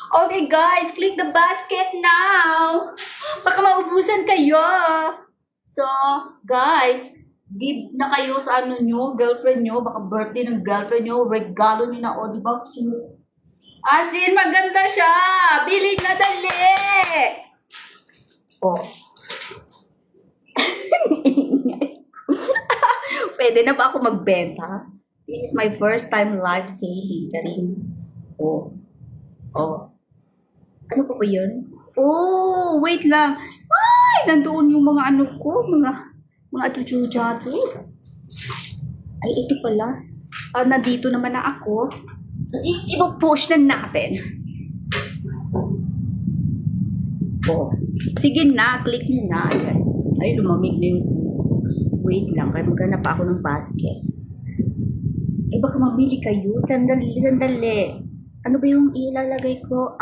Okay guys, click the basket now. Baka maubusan kayo. So, guys, give na kayo sa ano nyo, girlfriend nyo. Baka birthday ng girlfriend nyo. Regalo nyo na, o, di ba? Cute. As in, maganda siya. Bili na dali. Oh. Pwede na ba ako magbenta? This is my first time live selling. Charing. Oh. Oh. Ano pa ba yun? Oh, wait lang. Ay, nandoon yung mga ano ko, mga chuchu-chachu. Ay, ito pala. Nandito naman na ako. So, i-push na natin. Oh. Sige na, click nyo na. Ay, lumamig na yung wait lang, kaya maghanap pa ako ng basket. Eh, baka mamili kayo. Sandali. Ano ba yung ilalagay ko?